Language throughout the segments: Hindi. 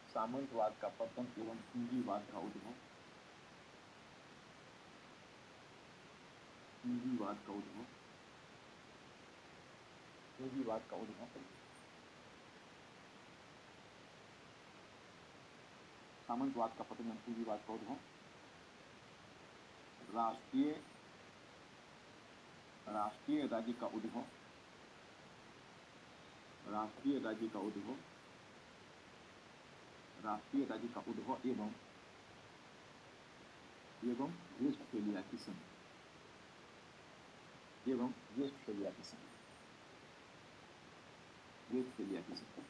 सामंतवाद का पतन एवं पूंजीवाद का उद्भव। पूंजीवाद का उद्भव। पूंजीवाद का उद्भव। सामंतवाद का पतन एवं पूंजीवाद का उद्भव। राष्ट्रीय राज्य का उद्भव। राष्ट्रीय राज्य का उद्भव। राष्ट्रीय राज्य का उद्भव एवं वेस्टफेलिया की संधि। एवं वेस्टफेलिया की संधि। वेस्टफेलिया की संधि।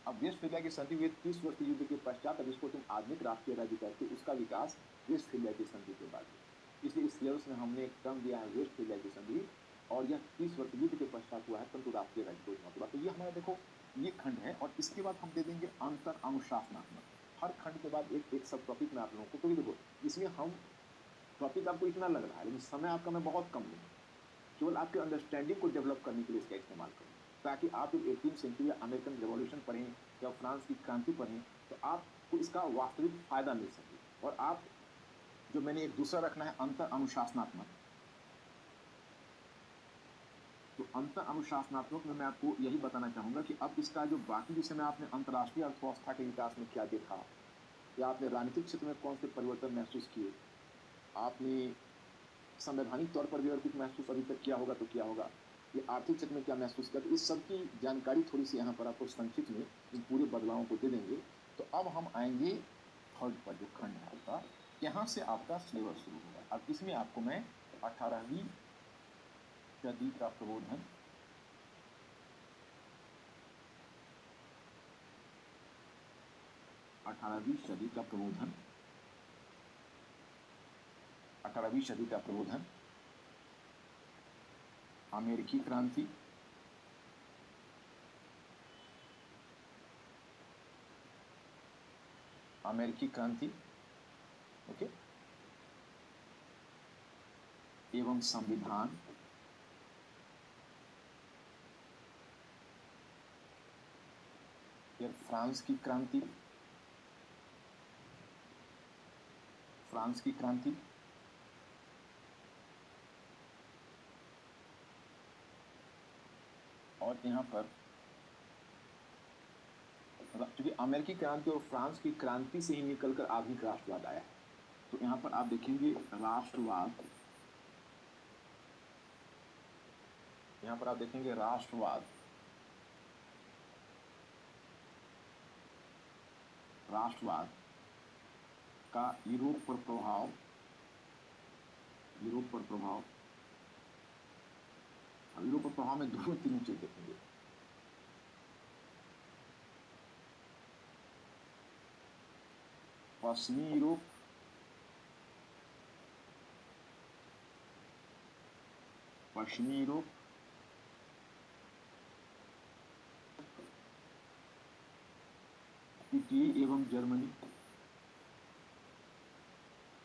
अब वेस्टफेलिया की संधि हुई 30 वर्ष युद्ध के पश्चात। अब इसको तुम आधुनिक राष्ट्रीय राज्य कहते हो। उसका विकास वेस्टफेलिया की संधि के बाद हुआ। इसलिए इस सिलेबस में हमने एक टर्म दिया है वेस्टफेलिया की संधि, और यह 30 वर्ष युद्ध के पश्चात हुआ है, परंतु राष्ट्रीय राज्य को हुआ। तो ये हमारा देखो ये खंड है, और इसके बाद हम दे देंगे अंतर अनुशासनात्मक। हर खंड के बाद एक सब टॉपिक में आप लोगों को, क्योंकि देखो इसमें हम टॉपिक आपको इतना लग रहा है, लेकिन समय आपका मैं बहुत कम लूंगा। केवल आपके अंडरस्टैंडिंग को डेवलप करने के लिए इसका इस्तेमाल करूँ, ताकि आप जब 18वीं सेंचुरी या अमेरिकन रेवोल्यूशन पढ़ें या फ्रांस की क्रांति पढ़ें तो आपको इसका वास्तविक फायदा मिल सके। और आप जो मैंने एक दूसरा रखना है अंतर अनुशासनात्मक, तो अंतर अनुशासनात्मक में मैं आपको यही बताना चाहूंगा कि अब इसका जो बाकी जिसे में आपने अंतर्राष्ट्रीय अर्थव्यवस्था के विकास में क्या देखा, या आपने राजनीतिक क्षेत्र में कौन से परिवर्तन महसूस किए, आपने संवैधानिक तौर पर भी अगर कुछ महसूस अभी तक किया होगा तो क्या होगा, ये आर्थिक क्षेत्र में क्या महसूस किया, तो इस सब की जानकारी थोड़ी सी यहाँ पर आपको संक्षिप्त में इन पूरे बदलावों को दे देंगे। तो अब हम आएंगे थर्ड पर, जो खंड है आपका, यहाँ से आपका सिलेबस शुरू होगा। अब इसमें आपको मैं 18वीं सदी का प्रबोधन, 18वीं सदी का प्रबोधन, 18वीं सदी का प्रबोधन, अमेरिकी क्रांति, अमेरिकी क्रांति, ओके, एवं संविधान, फिर फ्रांस की क्रांति, फ्रांस की क्रांति, और यहाँ पर क्योंकि अमेरिकी क्रांति और फ्रांस की क्रांति से ही निकलकर आधुनिक राष्ट्रवाद आया है, तो यहाँ पर आप देखेंगे राष्ट्रवाद, यहाँ पर आप देखेंगे राष्ट्रवाद, राष्ट्रवाद का यूरोप पर प्रभाव, यूरोप पर प्रभाव, यूरोप पर प्रभाव में दोनों तीनों चीज देखेंगे। पश्चिमी यूरोप, पश्चिमी यूरोप, इटली एवं जर्मनी,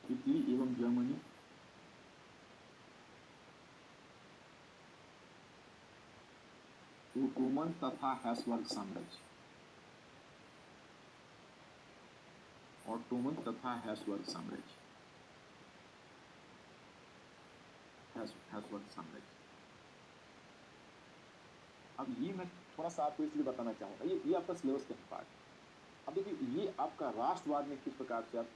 इटली एवं जर्मनी, ओटोमन तथा हैब्सबर्ग साम्राज्य, ओटोमन तथा हैब्सबर्ग साम्राज्य, हैब्सबर्ग साम्राज्य। अब ये मैं थोड़ा सा आपको इसलिए बताना चाहूंगा, ये आपका सिलेबस का पार्ट है। अब देखिए ये आपका राष्ट्रवाद में किस प्रकार से आप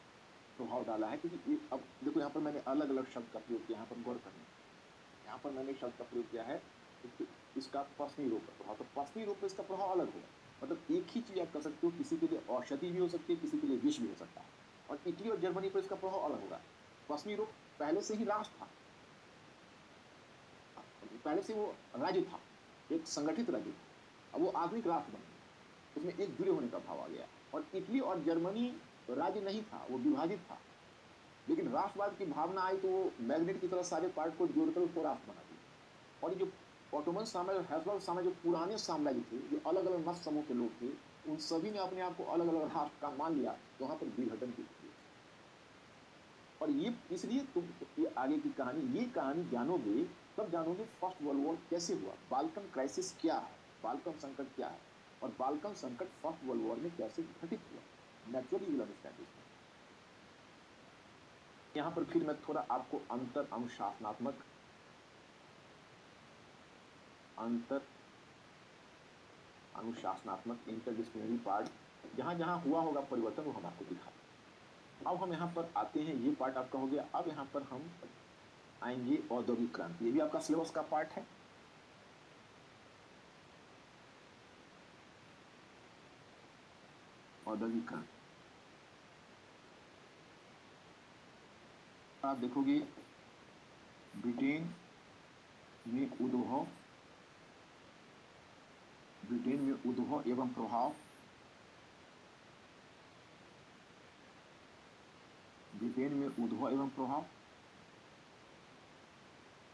प्रभाव डाला है, क्योंकि ये अब देखो यहाँ पर मैंने अलग अलग शब्द का प्रयोग किया, यहाँ पर गौर करना। यहाँ पर मैंने शब्द का प्रयोग किया है इसका पश्चिमी यूरोप पर प्रभाव, तो पश्चिमी यूरोप पर इसका प्रभाव अलग होगा। मतलब एक ही चीज आप कर सकते हो, किसी के लिए औषधि भी हो सकती है, किसी के लिए विष भी हो सकता है। और इटली और जर्मनी पर इसका प्रभाव अलग होगा। पश्चिमी यूरोप पहले से ही राष्ट्र था, पहले से वो राज्य था, एक संगठित राज्य था। अब वो आधुनिक राष्ट्र बन गया, उसमें एक जुड़े होने का भाव आ गया। और इटली और जर्मनी राज्य नहीं था, वो विभाजित था, लेकिन राष्ट्रवाद की भावना आई तो वो मैग्नेट की तरह सारे पार्ट को जोड़कर उसको राष्ट्र बना दिया। और ये जो ऑटोमन साम्राज्य, हैब्सबर्ग साम्राज्य, जो पुराने साम्राज्य थे, जो अलग अलग मत समूह के लोग थे, उन सभी ने अपने आप को अलग अलग राष्ट्र का मान लिया, तो वहां पर विघटन की स्थिति। और ये इसलिए तुम ये आगे की कहानी, ये कहानी जानोगे तब जानोगे फर्स्ट वर्ल्ड वॉर कैसे हुआ, बाल्कन क्राइसिस क्या है, बाल्कन संकट क्या है, और बाल्कन संकट फर्स्ट वर्ल्ड वॉर में कैसे घटित हुआ, नेचुरली विल अंडरस्टैंड दिस। यहाँ पर फिर मैं थोड़ा आपको अंतर अनुशासनात्मक इंटरडिसिप्लिनरी पार्ट जहाँ जहाँ हुआ होगा परिवर्तन वो हम आपको दिखा। अब हम यहाँ पर आते हैं, ये पार्ट आपका हो गया। अब यहाँ पर हम आएंगे औद्योगिक क्रांति, ये भी आपका सिलेबस का पार्ट है। औद्योगिक क्रांति आप देखोगे ब्रिटेन में उद्भव एवं प्रभाव, ब्रिटेन में उद्भव एवं प्रभाव,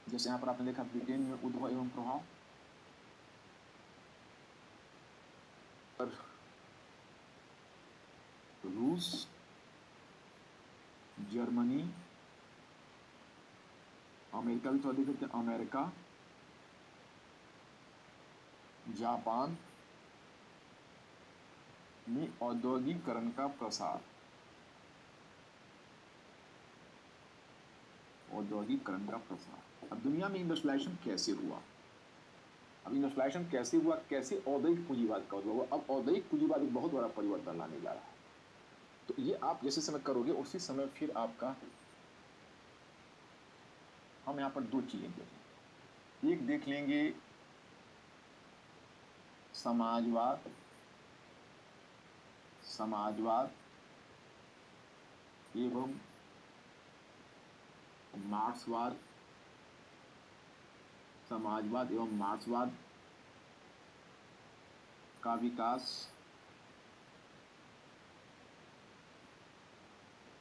जैसे यहाँ पर आपने देखा ब्रिटेन में उद्भव एवं प्रभाव, पर रूस, जर्मनी, अमेरिका भी थोड़ा देख सकते हैं, अमेरिका, जापान में औद्योगिकरण का प्रसार, औद्योगिकरण का प्रसार। अब दुनिया में इंडस्ट्रियलाइजेशन कैसे हुआ, अब इंडस्ट्रियलाइजेशन कैसे हुआ, कैसे औद्योगिक पूंजीवाद का उद्भव हुआ। अब औद्योगिक पूंजीवाद एक बहुत बड़ा परिवर्तन लाने जा रहा है। तो ये आप जैसे समय करोगे उसी समय फिर आपका, हम यहाँ पर दो चीजें देखें। एक देख लेंगे समाजवाद एवं मार्क्सवाद, समाजवाद एवं मार्क्सवाद का विकास।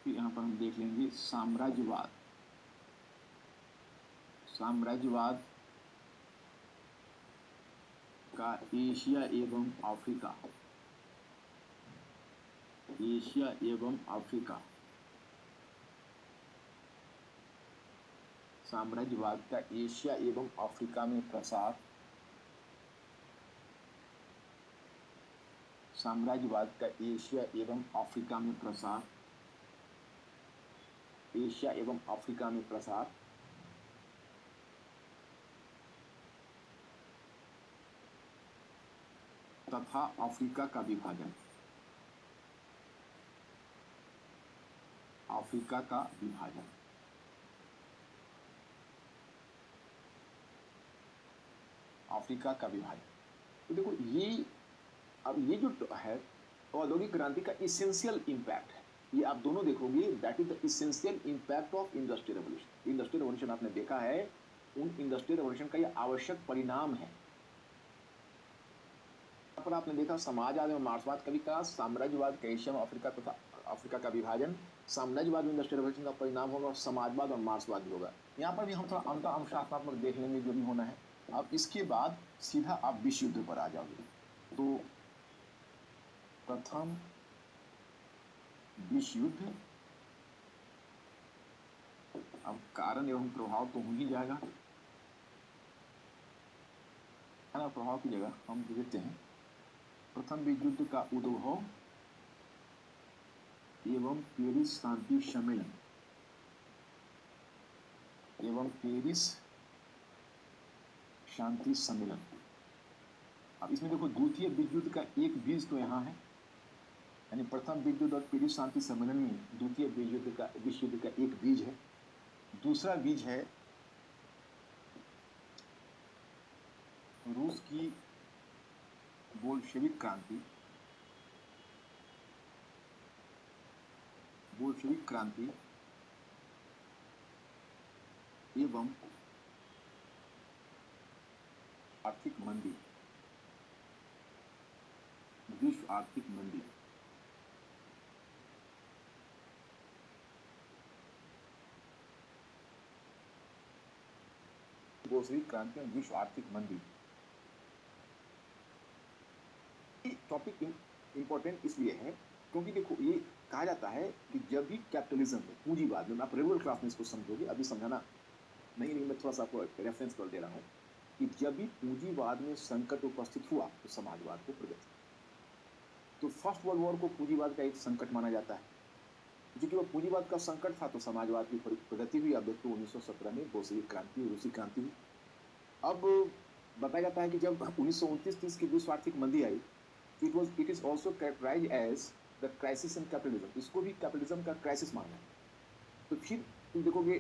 फिर यहाँ पर हम देख लेंगे साम्राज्यवाद का एशिया एवं अफ्रीका, साम्राज्यवाद का एशिया एवं अफ्रीका में प्रसार, साम्राज्यवाद का एशिया एवं अफ्रीका में प्रसार, एशिया एवं अफ्रीका में प्रसार। तथा अफ्रीका का विभाजन, अफ्रीका का विभाजन। अफ्रीका का विभाजन, तो देखो ये, अब ये जो है औद्योगिक क्रांति का इसेंशियल इंपैक्ट है, ये आप दोनों देखोगे, that is the essential impact of industrial revolution. Industrial revolution आपने देखा है, उन इंडस्ट्रियल रेवोल्यूशन का ये आवश्यक परिणाम है। पर आपने देखा समाजवाद एवं मार्क्सवाद का विकास, साम्राज्यवाद का एशिया में अफ्रीका तथा अफ्रीका का विभाजन, साम्राज्यवाद में इंडस्ट्रियल रेवोल्यूशन का परिणाम होगा और समाजवाद और मार्क्सवाद भी होगा। यहाँ पर भी हम थोड़ा अंतर अनुशासनात्मक देख लेंगे जो भी होना है। अब इसके बाद सीधा आप विश्व युद्ध पर आ जाओगे। तो प्रथम विश्व युद्ध, अब कारण एवं प्रभाव तो हो ही जाएगा, प्रभाव की जगह हम देखते हैं प्रथम विश्व युद्ध का उद्भव एवं पेरिस शांति सम्मेलन, अब इसमें देखो द्वितीय विश्व युद्ध का एक बीज तो यहाँ है, यानी प्रथम विश्व युद्ध और पेरिस शांति सम्मेलन में द्वितीय विश्व युद्ध का एक बीज है। दूसरा बीज है रूस की बोल्शेविक क्रांति एवं आर्थिक मंदी, विश्व आर्थिक मंदी। बोल्शेविक क्रांति और विश्व आर्थिक मंदी, टॉपिक इंपॉर्टेंट इसलिए है क्योंकि देखो ये कहा जाता है कि जब भी कैपिटलिज्म में, पूंजीवाद में, आप रेगुलर क्लास में इसको समझोगे, अभी समझाना नहीं, मैं थोड़ा सा आपको रेफरेंस कर दे रहा हूँ। कि जब भी पूंजीवाद में संकट उपस्थित हुआ तो समाजवाद को प्रगति। तो फर्स्ट वर्ल्ड वॉर को पूंजीवाद का एक संकट माना जाता है। क्योंकि वो पूंजीवाद का संकट था तो समाजवाद की प्रगति हुई। अब देखो 1917 में बोल्शेविक क्रांति, रूसी क्रांति हुई। अब बताया जाता है कि जब 1929-30 की विश्व आर्थिक मंदी आई, it is also characterise as the crisis in capitalism. इसको भी कैपिटलिज्म का क्राइसिस माना है। तो फिर तुम देखोगे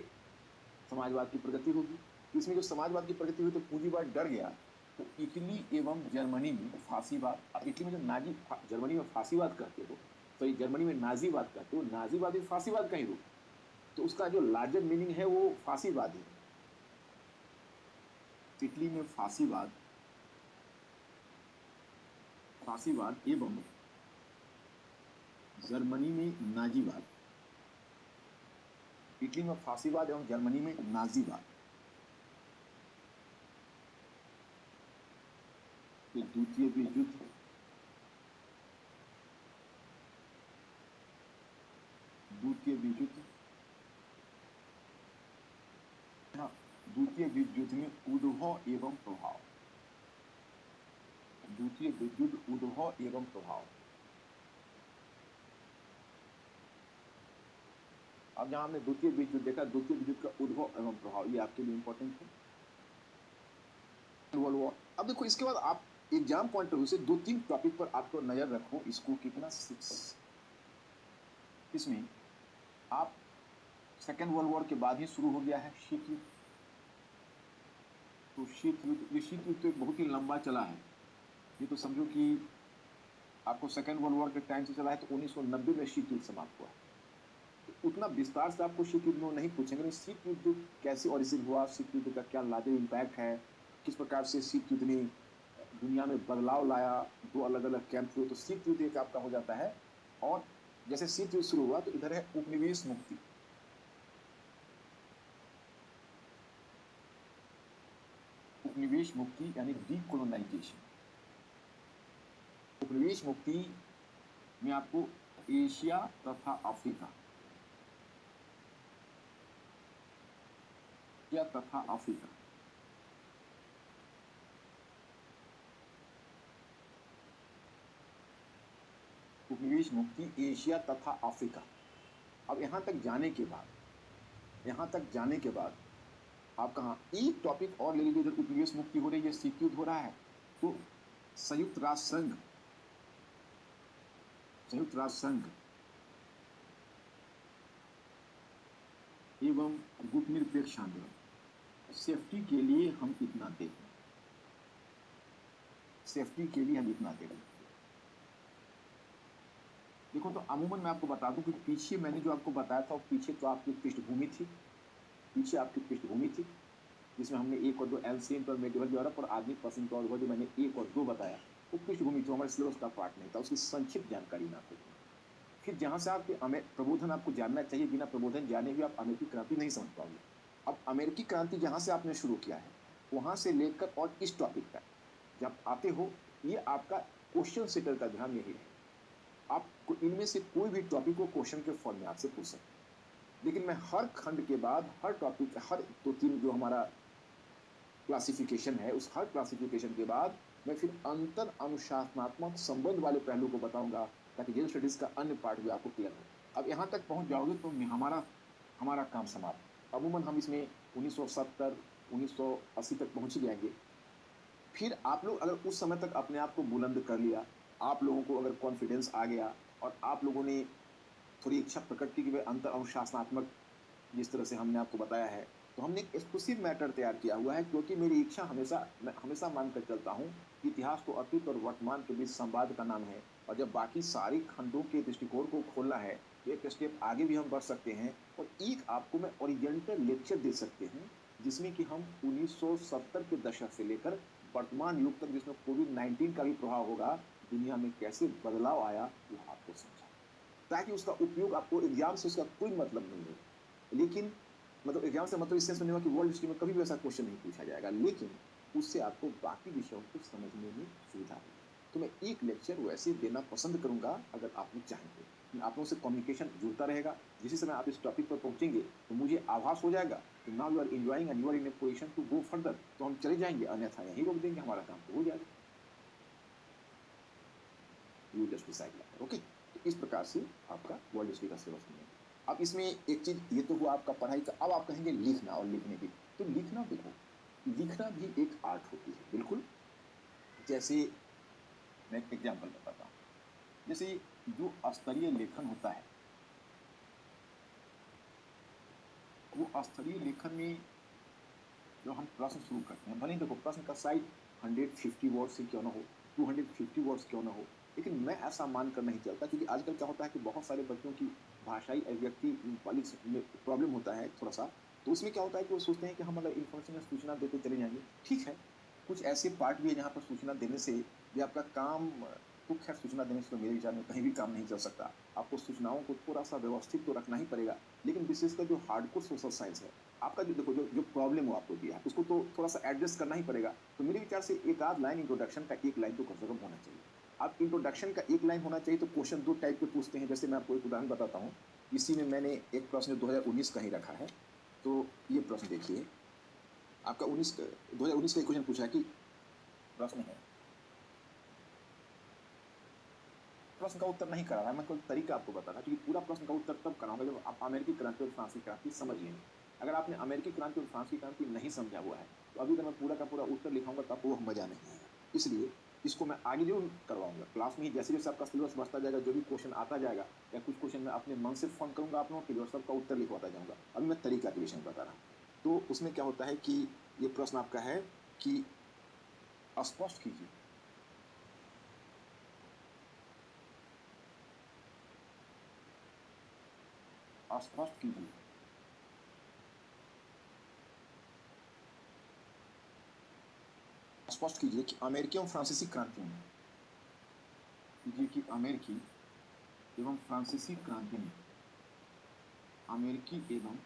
समाजवाद की प्रगति होगी। इसमें जो समाजवाद की प्रगति हुई तो पूंजीवाद डर गया। तो इटली एवं जर्मनी में फांसीवाद, अब इटली में जो जर्मनी में फांसीवाद कहते हो, तो ये जर्मनी में नाजीवाद कहते हो, नाजीवाद भी फांसीवाद का ही रूप। तो उसका जो लार्जर मीनिंग है वो फांसीवाद है। इटली में फांसीवाद, फांसीवाद एवं जर्मनी में नाजीवाद। इटली में फांसीवाद एवं जर्मनी में नाजीवाद। फिर द्वितीय विश्व युद्ध, द्वितीय विश्व युद्ध, द्वितीय विश्व युद्ध में उद्भव एवं प्रभाव, द्वितीय विश्व युद्ध उद्भव एवं प्रभाव। अब जहां हमने द्वितीय विश्व युद्ध देखा, द्वितीय विश्व युद्ध का उद्भव एवं प्रभाव, ये आपके लिए इंपॉर्टेंट है। वर्ल्ड वॉर, अब देखो इसके बाद आप एग्जाम पॉइंट ऑफ व्यू से 2-3 टॉपिक पर आपको नजर रखो। इसको कितना 6, इसमें आप सेकेंड वर्ल्ड वॉर के बाद ही शुरू हो गया है शीत युद्ध। तो शीत युद्ध, ये शीत युद्ध तो एक बहुत ही लंबा चला है। ये तो समझो कि आपको सेकेंड वर्ल्ड वॉर के टाइम से चला है, तो 1990 में शीत युद्ध समाप्त हुआ है। तो उतना विस्तार से आपको शीत युद्ध में नहीं पूछेंगे, शीत युद्ध कैसे ओरिजिन हुआ, शीत युद्ध का क्या लार्जर इम्पैक्ट है, किस प्रकार से शीत युद्ध ने दुनिया में बदलाव लाया, 2 अलग अलग कैंप हुए। तो शीत युद्ध एक आपका हो जाता है। और जैसे शीत युद्ध शुरू हुआ तो इधर है उपनिवेश मुक्ति। उपनिवेश मुक्ति यानी डीकोलोनाइजेशन। उपनिवेश मुक्ति में आपको एशिया तथा अफ्रीका, एशिया तथा अफ्रीका, उपनिवेश मुक्ति एशिया तथा अफ्रीका। अब यहां तक जाने के बाद, यहां तक जाने के बाद आप कहा एक टॉपिक और ले लीजिए। जब उपनिवेश मुक्ति हो रही है, शीत युद्ध हो रहा है, तो संयुक्त राष्ट्र संघ, संयुक्त राष्ट्र संघ एवं गुटनिरपेक्ष आंदोलन, सेफ्टी के लिए हम इतना दें, सेफ्टी के लिए हम इतना दें। देखो तो अमूमन मैं आपको बता दूं कि पीछे मैंने जो आपको बताया था, पीछे तो आपकी पृष्ठभूमि थी, पीछे आपकी पृष्ठभूमि थी, जिसमें हमने 1 और 2 एलसीएम पर मेडिवल यूरोप और आधुनिक पश्चिम का जो मैंने 1 और 2 बताया, वो पृष्ठभूमि थी, हमारे सिलेबस का पार्ट नहीं था, उसकी संक्षिप्त जानकारी मैं आपको। फिर जहां से आपके प्रबोधन आपको जानना चाहिए, बिना प्रबोधन जाने भी आप अमेरिकी क्रांति नहीं समझ पाओगे। अब अमेरिकी क्रांति जहां से आपने शुरू किया है, वहां से लेकर और इस टॉपिक तक जब आते हो, ये आपका क्वेश्चन सेटर का ध्यान यही है। आप इनमें से कोई भी टॉपिक को क्वेश्चन के फॉर्म में आपसे पूछ सकते हैं, लेकिन मैं हर खंड के बाद हर टॉपिक, हर 2-3 जो हमारा क्लासिफिकेशन है, उस हर क्लासिफिकेशन के बाद मैं फिर अंतर अनुशासनात्मक संबंध वाले पहलू को बताऊंगा, ताकि जनरल स्टडीज का अन्य पार्ट भी आपको क्लियर हो। अब यहाँ तक पहुँच जाओगे तो हमारा हमारा काम समाप्त। अमूमन हम इसमें 1970 1980 तक पहुँच ही जाएंगे। फिर आप लोग अगर उस समय तक अपने आप को बुलंद कर लिया, आप लोगों को अगर कॉन्फिडेंस आ गया और आप लोगों ने थोड़ी इच्छा प्रकट की कि भाई अंतर अनुशासनात्मक जिस तरह से हमने आपको बताया है, तो हमने एक एक्सक्लूसिव मैटर तैयार किया हुआ है। क्योंकि मेरी इच्छा मैं हमेशा मानकर चलता हूँ कि इतिहास तो अतीत और वर्तमान के बीच संवाद का नाम है, और जब बाकी सारी खंडों के दृष्टिकोण को खोलना है तो एक स्टेप आगे भी हम बढ़ सकते हैं। और एक आपको मैं ओरिजेंटल लेक्चर दे सकते हैं, जिसमें कि हम 1970 के दशक से लेकर वर्तमान युग तक, जिसमें कोविड-19 का भी प्रभाव होगा, दुनिया में कैसे बदलाव आया वो आपको समझा, ताकि उसका उपयोग आपको एग्जाम से उसका कोई मतलब नहीं है। लेकिन मतलब एग्जाम से मतलब इस सेंस में नहीं हुआ कि वर्ल्ड हिस्ट्री में कभी भी ऐसा क्वेश्चन नहीं पूछा जाएगा, लेकिन उससे आपको बाकी विषयों को समझने में सुविधा होगी। तो मैं एक लेक्चर वैसे देना पसंद करूँगा अगर आप लोग चाहेंगे। आप लोगों से कम्युनिकेशन जुड़ता रहेगा। जिस समय आप इस टॉपिक पर पहुँचेंगे तो मुझे आभास हो जाएगा कि now you are enjoying and you are in a position to go further, तो हम चले जाएँगे, अन्यथा यहीं रोक देंगे, हमारा काम तो हो जाएगा। You just decide like okay. तो इस प्रकार से आपका वर्ल्ड हिस्ट्री का सिलेबस बनेगा। अब इसमें एक चीज़ ये तो हुआ आपका पढ़ाई का, अब आप कहेंगे लिखना और लिखने की। तो लिखना देखो, लिखना भी एक आर्ट होती है, बिल्कुल। जैसे मैं एक एग्ज़ाम्पल बताता हूँ। जैसे जो स्तरीय लेखन होता है, वो स्तरीय लेखन में जब हम प्रश्न शुरू करते हैं, भले ही देखो प्रश्न का साइज़ 150 वर्ड से क्यों ना हो, 250 वर्ड्स क्यों ना हो, लेकिन मैं ऐसा मानकर नहीं चलता, क्योंकि आजकल क्या होता है कि बहुत सारे बच्चों की भाषाई अभिव्यक्ति वाली में प्रॉब्लम होता है थोड़ा-सा। तो उसमें क्या होता है कि वो सोचते हैं कि हम अगर इन्फॉर्मेशन या सूचना देते चले जाएँगे, ठीक है। कुछ ऐसे पार्ट भी है जहाँ पर सूचना देने से भी आपका काम, तो खैर सूचना देने से तो मेरे विचार में कहीं भी काम नहीं चल सकता। आपको सूचनाओं को थोड़ा-सा व्यवस्थित तो रखना ही पड़ेगा, लेकिन विशेषकर जो हार्डकोर सोशल साइंस है, आपका जो देखो जो प्रॉब्लम वो आपको दिया है, उसको तो थोड़ा-सा एडजस्ट करना ही पड़ेगा। तो मेरे विचार से एक आध लाइन इंट्रोडक्शन का, एक लाइन तो कम से कम होना चाहिए। अब इंट्रोडक्शन का एक लाइन होना चाहिए तो क्वेश्चन 2 टाइप के पूछते हैं। जैसे मैं आपको एक उदाहरण बताता हूँ। इसी में मैंने एक प्रश्न 2019 का ही रखा है। तो ये प्रश्न देखिए, आपका 2019 का एक क्वेश्चन पूछा है कि प्रश्न है, प्रश्न का उत्तर नहीं करा रहा है, मैं कोई तरीका आपको बता रहा हूँ, क्योंकि पूरा प्रश्न का उत्तर तब कराऊंगा जब आप अमेरिकी क्रांति और फ्रांसीसी क्रांति समझ लेंगे। अगर आपने अमेरिकी क्रांति और फ्रांसीसी क्रांति नहीं समझा हुआ है, तो अभी अगर मैं पूरा का पूरा उत्तर लिखाऊंगा तो आपको वो मजा नहीं आएगा। इसलिए इसको मैं आगे जरूर करवाऊंगा क्लास में ही। जैसे जैसे आपका सिलेबस बढ़ता जाएगा, जो भी क्वेश्चन आता जाएगा, या कुछ क्वेश्चन मैं अपने मन से फोन करूंगा आप लोगों के लिए और सबका उत्तर लिखवाता जाऊंगा। अभी मैं तरीका के विषय में बता रहा हूँ। तो उसमें क्या होता है कि ये प्रश्न आपका है कि स्पष्ट कीजिए, स्पष्ट कीजिए, स्पष्ट कीजिए कि अमेरिकी और फ्रांसीसी क्रांति में, कीजिए कि अमेरिकी एवं फ्रांसीसी क्रांति में, अमेरिकी एवं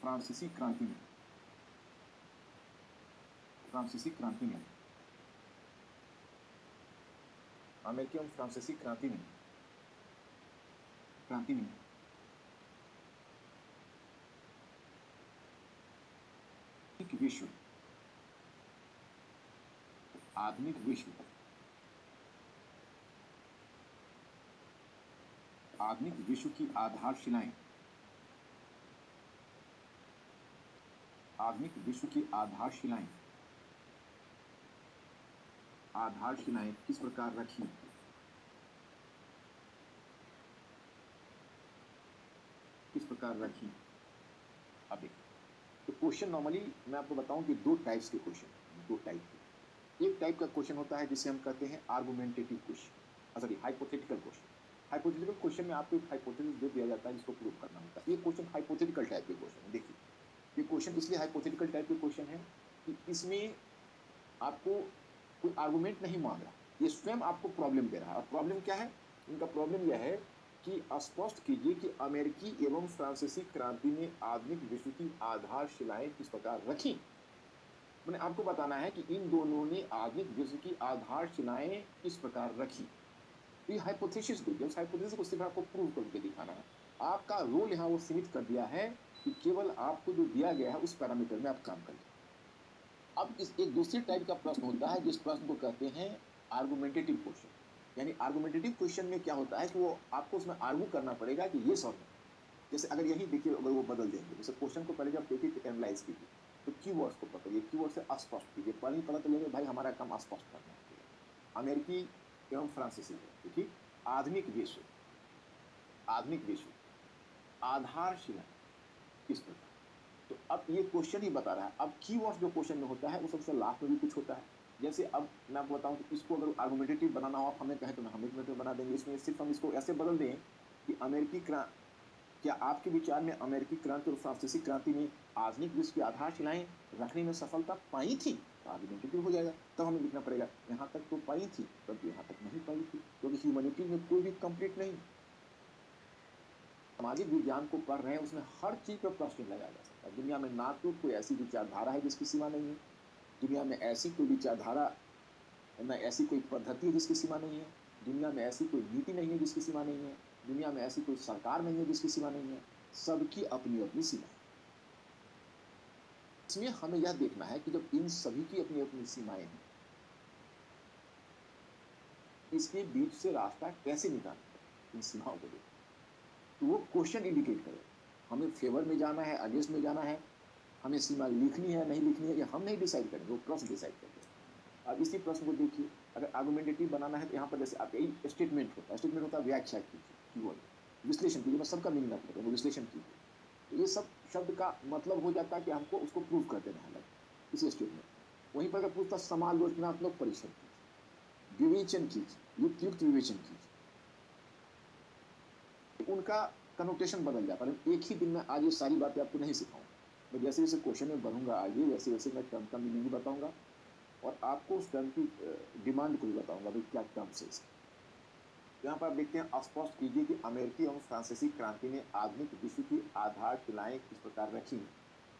फ्रांसीसी क्रांति में, फ्रांसीसी क्रांति में, अमेरिकी एवं फ्रांसीसी क्रांति में एक विश्व, आधुनिक विश्व, आधुनिक विश्व की आधारशिलाएं, आधुनिक विश्व की आधारशिलाएं, आधारशिलाएं किस प्रकार रखी, किस प्रकार रखी। अब देखिए, तो क्वेश्चन नॉर्मली मैं आपको बताऊं कि दो टाइप्स के क्वेश्चन, दो टाइप के। एक टाइप का क्वेश्चन होता है जिसे हम कहते हैं argumentative question, sorry hypothetical question. Hypothetical question में आपको एक हाइपोथेसिस दे दिया जाता है जिसको प्रूव करना होता है। ये क्वेश्चन हाइपोथेटिकल टाइप के क्वेश्चन है। देखिए, ये क्वेश्चन इसलिए हाइपोथेटिकल टाइप के क्वेश्चन है कि इसमें आपको कोई आर्गुमेंट नहीं मांग रहा, ये स्वयं आपको प्रॉब्लम दे रहा है। और प्रॉब्लम क्या है? उनका प्रॉब्लम यह है कि स्पष्ट कीजिए कि अमेरिकी एवं फ्रांसीसी क्रांति में आधुनिक विश्व की आधारशिलाएं किस प्रकार रखी। मैंने आपको बताना है कि इन दोनों ने आधुनिक विश्व की आधारशिलाएं किस प्रकार रखी। तो ये हाइपोथेसिस दे दिया, उस हाइपोथेसिस को सिर्फ आपको प्रूव करके दिखाना है। आपका रोल यहाँ वो सीमित कर दिया है कि केवल आपको जो दिया गया है उस पैरामीटर में आप काम करिए। अब इस एक दूसरी टाइप का प्रश्न होता है जिस प्रश्न को कहते हैं आर्गुमेंटेटिव क्वेश्चन। यानी आर्गुमेंटेटिव क्वेश्चन में क्या होता है कि वो आपको उसमें आर्गू करना पड़ेगा कि ये सॉल्व है। जैसे अगर यही देखिए, अगर वो बदल देंगे, जैसे क्वेश्चन को पहले जब देखिए तो एनालाइज कीजिए, तो कीवर्ड्स को पकड़िए, कीवर्ड से अस्पष्ट कीजिए। पहले ही पता चलेगा भाई हमारा काम अस्पष्ट करना है। अमेरिकी एवं फ्रांसीसी, ठीक, आधुनिक विश्व, आधुनिक विश्व आधारशिला किस प्रकार। तो अब ये क्वेश्चन ही बता रहा है। अब कीवर्ड्स जो क्वेश्चन में होता है वो सबसे लास्ट में भी कुछ होता है। जैसे अब मैं आपको बताऊं कि इसको अगर आर्गुमेंटेटिव बनाना हो, आप हमें कहें तो हम आर्गुमेंटेटिव बना देंगे। इसमें सिर्फ हम इसको ऐसे बदल दें कि अमेरिकी क्या आपके विचार में अमेरिकी क्रांति और फ्रांसीसी क्रांति में आधुनिक विश्व की आधारशिलाएं रखने में सफलता पाई थी, तो आर्गुमेंटेटिव हो जाएगा। तब हमें लिखना पड़ेगा यहाँ तक तो पाई थी, परंतु यहाँ तक नहीं पाई थी, क्योंकि ह्यूमैनिटी में कोई भी कंप्लीट नहीं। सामाजिक विज्ञान को पढ़ रहे हैं, उसमें हर चीज पर प्रश्न लगाया जा सकता है। दुनिया में ना तो कोई ऐसी विचारधारा है जिसकी सीमा नहीं है, दुनिया में ऐसी कोई विचारधारा, न ऐसी कोई पद्धति है जिसकी सीमा नहीं है, दुनिया में ऐसी कोई नीति नहीं है जिसकी सीमा नहीं है, दुनिया में ऐसी कोई सरकार नहीं है जिसकी सीमा नहीं है, सबकी अपनी-अपनी सीमा है। इसमें हमें यह देखना है कि जब इन सभी की अपनी-अपनी सीमाएँ हैं, इसके बीच से रास्ता कैसे निकालें इन सीमाओं को लेकर? तो वो क्वेश्चन इंडिकेट करे। हमें फेवर में जाना है, अगेंस्ट में जाना है, हमें सीमा लिखनी है, नहीं लिखनी है, ये हम नहीं डिसाइड करेंगे, वो प्रश्न डिसाइड करेंगे। अब इसी प्रश्न को देखिए, अगर आर्गुमेंटेटिव बनाना है तो यहाँ पर जैसे आपका एक स्टेटमेंट होता है व्याख्या कीजिए, कीवर्ड, विश्लेषण कीजिए, मैं सबका मीनिंग आपको बताऊँ, विश्लेषण कीजिए। तो ये सब शब्द का मतलब हो जाता है कि हमको उसको प्रूव कर देना है इसी स्टेटमेंट। वहीं पर अगर पूछता समालोचनात्मक परीक्षण कीजिए, विवेचन कीजिए, युक्त विवेचन कीजिए, उनका कनोटेशन बदल जाता है। एक ही दिन में आज ये सारी बातें आपको नहीं सिखाऊंगा, मैं जैसे जैसे क्वेश्चन में बढ़ूंगा आगे, वैसे वैसे मैं टर्म का मीनिंग भी बताऊंगा और आपको उस टर्म की डिमांड को भी बताऊंगा भाई क्या टर्म्स है इसके। यहाँ पर आप देखते हैं, स्पष्ट कीजिए कि अमेरिकी एवं फ्रांसीसी क्रांति ने आधुनिक विश्व की आधारशिलाएं किस प्रकार रखी।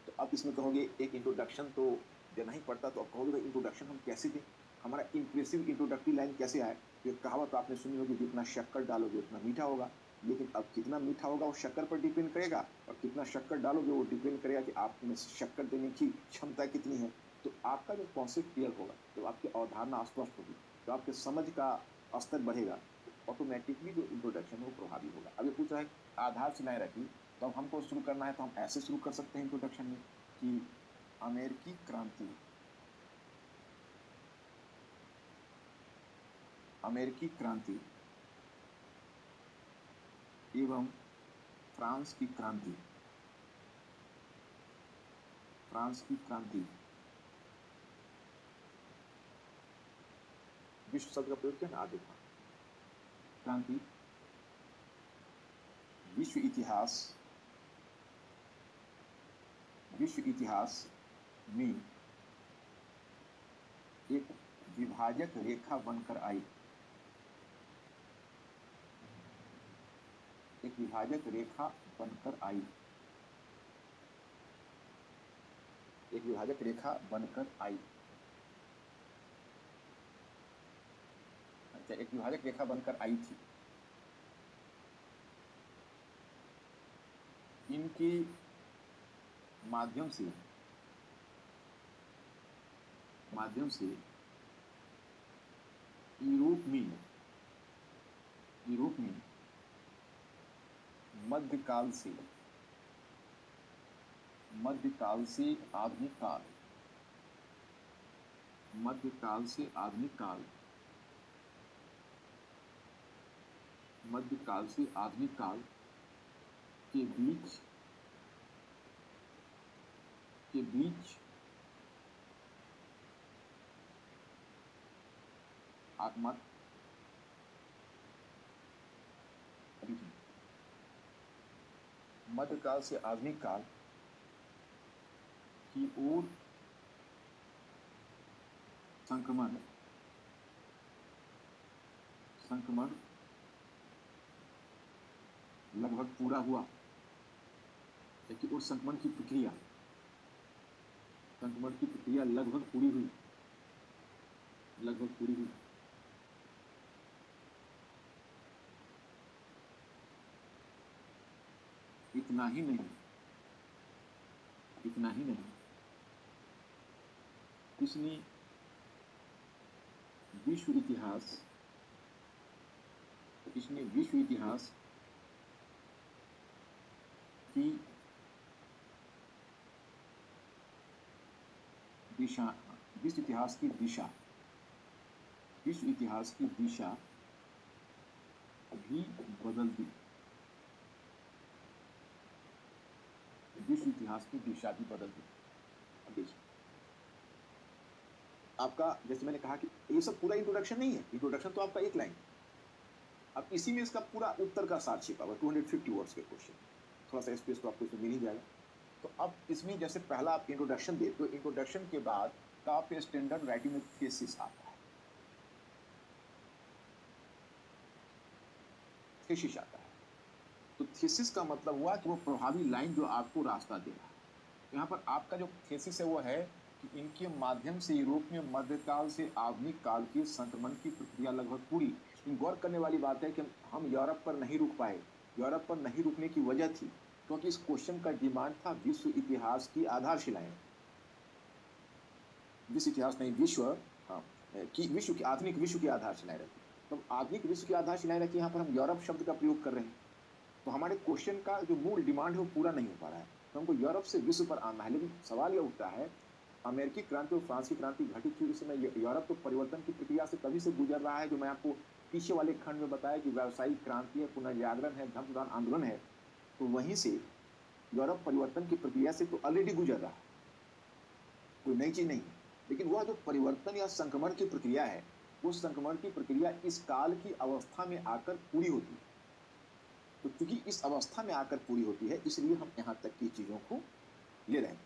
तो अब इसमें कहोगे एक इंट्रोडक्शन तो देना ही पड़ता, तो अब कहोगे भाई इंट्रोडक्शन हम कैसे दें, हमारा इंप्रेसिव इंट्रोडक्टरी लाइन कैसे आए। तो एक कहावत आपने सुनी होगी, जितना शक्कर डालोगे उतना मीठा होगा। लेकिन अब कितना मीठा होगा वो शक्कर पर डिपेंड करेगा, और कितना शक्कर डालोगे वो डिपेंड करेगा कि आप में शक्कर देने की क्षमता कितनी है। तो आपका जो कॉन्सेप्ट क्लियर होगा, तो आपकी अवधारणा स्पष्ट होगी, तो आपके समझ का स्तर बढ़ेगा, ऑटोमेटिकली जो इंट्रोडक्शन है वो प्रभावी होगा। अब ये पूछ रहा है आधारशिलाएं रखी, तो अब हमको शुरू करना है तो हम ऐसे शुरू कर सकते हैं इंट्रोडक्शन में कि अमेरिकी क्रांति, अमेरिकी क्रांति एवं फ्रांस की क्रांति, फ्रांस की क्रांति, विश्व शब्द का प्रयोग किया ना, देखा क्रांति, विश्व इतिहास, विश्व इतिहास में एक विभाजक रेखा बनकर आई, एक विभाजक रेखा बनकर आई, एक विभाजक रेखा बनकर आई। अच्छा, एक विभाजक रेखा बनकर आई थी। इनके माध्यम से यूरोप में मध्यकाल से आधुनिक काल, मध्यकाल से आधुनिक काल, मध्यकाल से आधुनिक काल के बीच आत्मत मध्यकाल से आधुनिक काल की ओर संक्रमण लगभग पूरा हुआ, कि उस संक्रमण की प्रक्रिया लगभग पूरी हुई, इतना ही नहीं, इसने विश्व इतिहास की दिशा, विश्व इतिहास की दिशा भी बदल दी, विश्व इतिहास की दिशा भी बदल दी। अब देखिए, आपका जैसे मैंने कहा कि ये सब पूरा इंट्रोडक्शन नहीं है, इंट्रोडक्शन तो आपका एक लाइन। अब इसी में इसका पूरा उत्तर का सार छिपा हुआ, 250 वर्ड्स के क्वेश्चन, थोड़ा सा स्पेस तो आपको इसमें मिल ही जाएगा। तो अब इसमें जैसे पहला आप इंट्रोडक्शन दे, तो इंट्रोडक्शन के बाद का आप स्टैंडर्ड राइटिंग में थीसिस आता है, थीसिस आता है। तो थीसिस का मतलब हुआ कि वो प्रभावी लाइन जो आपको रास्ता दे रहा है। यहाँ पर आपका जो थीसिस है वो है कि इनके माध्यम से यूरोप में मध्यकाल से आधुनिक काल के संक्रमण की प्रक्रिया लगभग पूरी। लेकिन गौर करने वाली बात है कि हम यूरोप पर नहीं रुक पाए। यूरोप पर नहीं रुकने की वजह थी क्योंकि इस क्वेश्चन का डिमांड था विश्व इतिहास की आधारशिलाएं। विश्व इतिहास नहीं, विश्व, हाँ, कि विश्व की आधुनिक विश्व की आधारशिलाएं रखी। तो आधुनिक विश्व की आधारशिलाएं रखी, यहाँ पर हम यूरोप शब्द का प्रयोग कर रहे हैं। तो हमारे क्वेश्चन का जो मूल डिमांड है वो पूरा नहीं हो पा रहा है। तो हमको यूरोप से विश्व पर आना है। लेकिन सवाल ये उठता है, अमेरिकी क्रांति और फ्रांस की क्रांति घटित हुई उस समय यूरोप तो परिवर्तन की प्रक्रिया से तभी से गुजर रहा है, जो मैं आपको पीछे वाले खंड में बताया कि व्यावसायिक क्रांति है, पुनर्जागरण है, धर्म प्रधान आंदोलन है। तो वहीं से यूरोप परिवर्तन की प्रक्रिया से तो ऑलरेडी गुजर रहा है, कोई नई चीज नहीं है। लेकिन वह जो परिवर्तन या संक्रमण की प्रक्रिया है, उस संक्रमण की प्रक्रिया इस काल की अवस्था में आकर पूरी होती है। तो चूंकि इस अवस्था में आकर पूरी होती है, इसलिए हम यहाँ तक की चीजों को ले रहे हैं।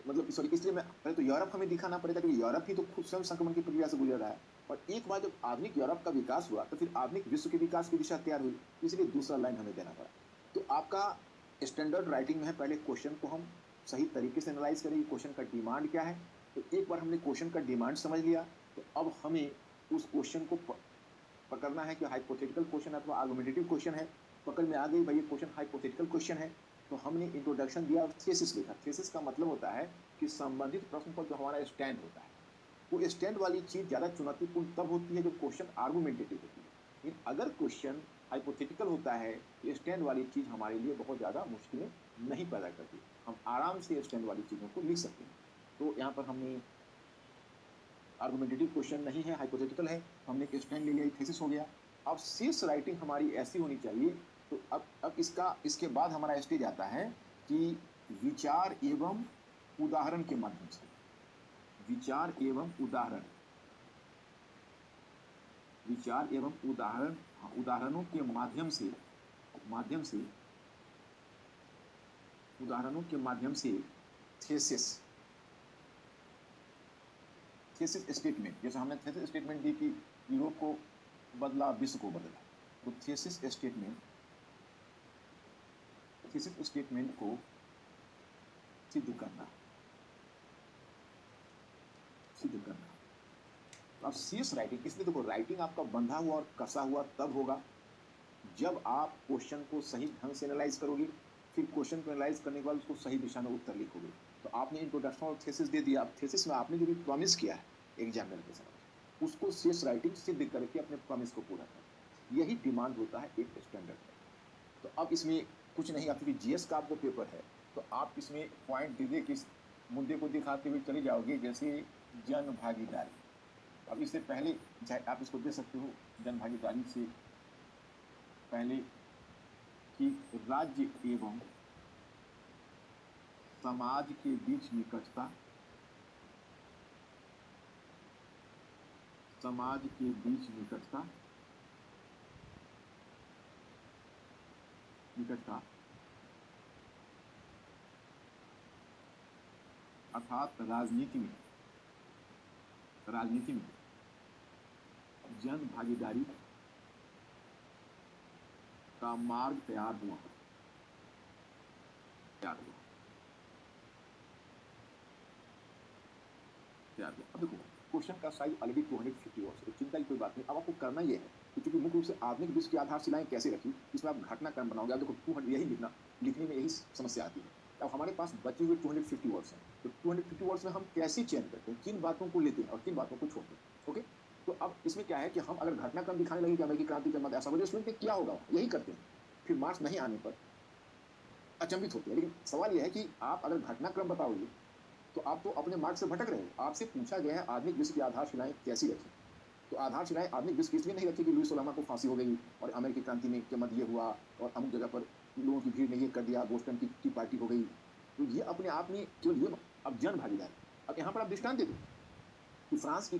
मतलब सॉरी, इसलिए मैं पहले तो यूरोप हमें दिखाना पड़ेगा कि यूरोप ही तो खुद स्वयं संक्रमण की प्रक्रिया से गुजर रहा है। और एक बार जब आधुनिक यूरोप का विकास हुआ तो फिर आधुनिक विश्व के विकास की दिशा तैयार हुई, इसलिए दूसरा लाइन हमें देना पड़ा। तो आपका स्टैंडर्ड राइटिंग में है, पहले क्वेश्चन को हम सही तरीके से एनालाइज करेंगे, क्वेश्चन का डिमांड क्या है। तो एक बार हमने क्वेश्चन का डिमांड समझ लिया, तो अब हमें उस क्वेश्चन को पकड़ना है कि हाइपोथेटिकल क्वेश्चन अथवा आर्गुमेंटेटिव क्वेश्चन है। पकड़ में आ गई भाई ये क्वेश्चन हाइपोथेटिकल क्वेश्चन है, तो हमने इंट्रोडक्शन दिया और थीसिस लिखा। थीसिस का मतलब होता है कि संबंधित प्रश्न पर जो हमारा स्टैंड होता है, वो स्टैंड वाली चीज ज्यादा चुनौतीपूर्ण तब होती है जब क्वेश्चन आर्गुमेंटेटिव होती है। लेकिन अगर क्वेश्चन हाइपोथेटिकल होता है तो स्टैंड वाली चीज हमारे लिए बहुत ज्यादा मुश्किलें नहीं पैदा करती, हम आराम से स्टैंड वाली चीजों को लिख सकते हैं। तो यहाँ पर हमने आर्गुमेंटेटिव क्वेश्चन नहीं है, हाइपोथेटिकल है, हमने एक स्टैंड ले लिया, थीसिस हो गया। अब शीर्ष राइटिंग हमारी ऐसी होनी चाहिए। तो अब इसके बाद हमारा स्टेज आता है कि विचार एवं उदाहरण के माध्यम से, विचार एवं उदाहरण, विचार एवं उदाहरण, उदाहरणों के माध्यम से, उदाहरणों के माध्यम से थीसिस स्टेटमेंट, जैसे हमने थीसिस स्टेटमेंट दी कि यूरोप को बदला, विश्व को बदला। तो थीसिस स्टेटमेंट को सिद्ध करना। तो अब शीर्ष राइटिंग, इसलिए देखो राइटिंग आपका बंधा हुआ और कसा हुआ तब होगा जब आप क्वेश्चन को सही ढंग से एनालाइज करोगे, फिर क्वेश्चन को एनालाइज करने के बाद उसको सही दिशा में उत्तर लिखोगे। तो आपने इंट्रोडक्शन और थीसिस दे दिया। अब थीसिस में आपने जो भी प्रॉमिस किया है एग्जामिनर के समय, उसको शेष राइटिंग सिद्ध करके अपने प्रॉमिस को पूरा करना, यही डिमांड होता है एक स्टैंडर्ड में। तो अब इसमें कुछ नहीं, आप चूंकि जीएस का आपको पेपर है तो आप इसमें पॉइंट दे के इस मुद्दे को दिखाते हुए चले जाओगे, जैसे जन भागीदारी। अब इससे पहले चाहे आप इसको दे सकते हो, जन भागीदारी से पहले कि राज्य एवं समाज के बीच निकटता, समाज के बीच निकटता, अर्थात राजनीति में जन भागीदारी का मार्ग तैयार हुआ। अब देखो क्वेश्चन का साइज ऑलरेडी 250 वर्ड्स, चिंता की कोई बात नहीं। अब आपको करना ये है कि चूंकि मुख्य रूप से आधुनिक विश्व की आधारशिलाएं कैसे रखी, इसमें आप घटनाक्रम बनाओगे। अब देखो 200 यही लिखने में यही समस्या आती है। अब हमारे पास बचे हुए 250 वर्ड्स हैं, तो 250 वर्ड्स में हम कैसे चयन करते हैं, किन बातों को लेते हैं और किन बातों को छोड़ते हैं। ओके, तो अब इसमें क्या है कि हम अगर घटनाक्रम दिखाने लगे कि अमेरिकी क्रांति के मध्य ऐसा वजह स्टूडेंट ने क्या होगा, यही करते हैं, फिर मार्क्स नहीं आने पर अचंभित होते हैं। लेकिन सवाल यह है कि आप अगर घटनाक्रम बताओगे तो आप तो अपने मार्ग से भटक रहे हो। आपसे पूछा गया है आधुनिक विश्व की आधारशिलाएं कैसी रखी, तो आधारशिलाएं आधुनिक विश्व की इसलिए नहीं रखी कि लुईस सोलामा को फांसी हो गई और अमेरिकी क्रांति में के मध्य ये हुआ और अमुक जगह पर लोगों की भीड़ ने ये कर दिया, बोस्टन की पार्टी हो गई। तो ये अपने आप में केवल ये, अब जन भागीदारी। अब यहाँ पर आप दृष्टांत दे दो कि फ्रांस की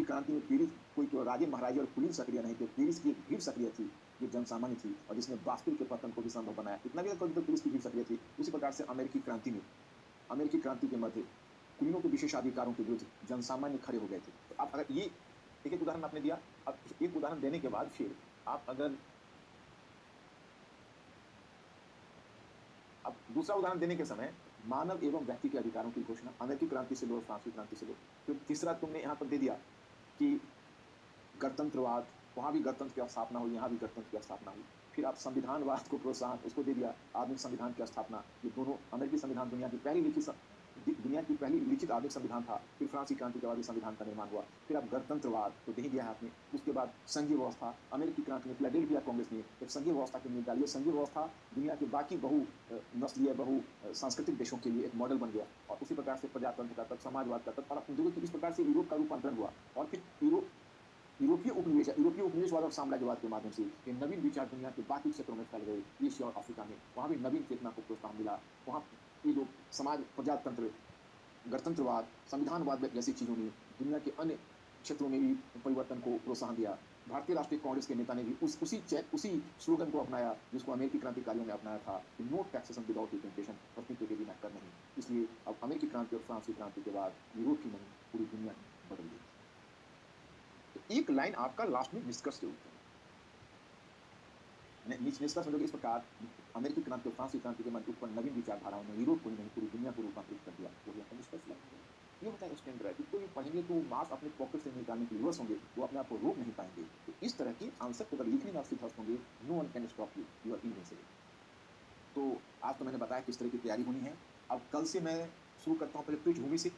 क्रांति में पीड़ित कोई तो राजे महाराजे और पुलिस सक्रिय नहीं थे, पुलिस की एक भीड़ सक्रिय थी जो जनसामान्य थी और जिसने बास्तिल के पतन को भी संभव बनाया। इतना भी तो पुलिस की भीड़ सक्रिय थी। उसी प्रकार से अमेरिकी क्रांति के मध्य कुलीनों के विशेषाधिकारों के विरुद्ध जनसामान्य खड़े हो गए थे। तो आप अगर ये एक उदाहरण आपने दिया, अब एक उदाहरण देने के बाद फिर आप अगर अब दूसरा उदाहरण देने के समय मानव एवं व्यक्ति के अधिकारों की घोषणा, अमेरिकी क्रांति से लो और फ्रांसीसी क्रांति से लो। फिर तीसरा तुमने यहाँ पर दे दिया कि गणतंत्रवाद, वहाँ भी गणतंत्र की स्थापना हुई, यहाँ भी गणतंत्र की स्थापना हुई। फिर आप संविधानवाद को प्रोत्साहन, उसको दे दिया, आधुनिक संविधान की स्थापना। ये दोनों, अमेरिकी संविधान दुनिया की पहली लिखित दुनिया की पहली लिखित आधुनिक संविधान था। फिर फ्रांसीसी क्रांति के बाद संविधान का निर्माण हुआ। फिर आप गणतंत्रवाद तो दे ही दिया है आपने। उसके बाद संघीय व्यवस्था, अमेरिकी क्रांति में फिलाडेल्फिया कांग्रेस ने एक संघीय व्यवस्था की नींव डाली। संघीय व्यवस्था दुनिया के बाकी बहु नस्लीय, बहु सांस्कृतिक देशों के लिए एक मॉडल बन गया। और उसी प्रकार से प्रजातंत्र का, तब समाजवाद का, तब और आप देखो कि इस प्रकार से यूरोप का रूपांतरण हुआ। और फिर यूरोपीय उपनिवेशवाद और साम्राज्यवाद के माध्यम से ये नवीन विचार दुनिया के बाकी क्षेत्रों में फैल गए। एशिया और अफ्रीका में, वहाँ भी नवीन चेतना को प्रोत्साहन मिला। वहाँ ये जो समाज, प्रजातंत्र, गणतंत्रवाद, संविधानवाद जैसी चीजों ने दुनिया के अन्य क्षेत्रों में भी परिवर्तन को प्रोत्साहन दिया। भारतीय राष्ट्रीय कांग्रेस के नेता ने भी उसी स्लोगन को अपनाया जिसको अमेरिकी क्रांतिकारियों ने अपनाया था कि नो टैक्सेशन विदाउट रिप्रेजेंटेशन, प्रतिनिधित्व के बिना कर नहीं। इसलिए अब अमेरिकी क्रांति और फ्रांसीसी क्रांति के बाद यूरोप की नहीं, पूरी दुनिया बदल गई। तो एक लाइन आपका लास्ट में निष्कर्ष के ऊपर, निष्कर्ष मतलब इस प्रकार, अमेरिकी क्रांति और फ्रांसीसी क्रांति के मध्य उत्पन्न नवीन विचारधाराओं ने यूरोप को ही नहीं, पूरी दुनिया को रूपांतरित कर दिया। वही आपका निष्कर्ष लाइन। ये होता है स्टैंड राइट। इसको भी पढ़ेंगे तो मार्क्स अपने पॉकेट से निकालने के लिए होंगे, वो अपने आप को रोक नहीं पाएंगे। तो इस तरह के आंसर को अगर लिखने में आप सिद्ध होंगे, no one can stop you, you are invincible. तो आज तो मैंने बताया किस तरह की तैयारी होनी है। अब कल से मैं शुरू करता हूँ पहले पृष्ठभूमि से,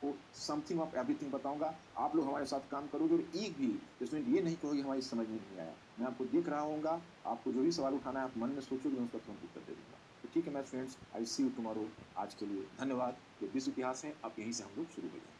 को समथिंग ऑफ एवरीथिंग बताऊंगा। आप लोग हमारे साथ काम करोगे और एक भी स्टूडेंट ये नहीं कहोगे हमारी समझ में नहीं आया। मैं आपको देख रहा हूँगा, आपको जो भी सवाल उठाना है आप मन में सोचोगे, मैं उसका तुरंत उत्तर दे दूंगा। तो ठीक है मेरे friends, I see you tomorrow. आज के लिए धन्यवाद। ये विश्व इतिहास है, अब यहीं से हम लोग शुरू हो जाएंगे।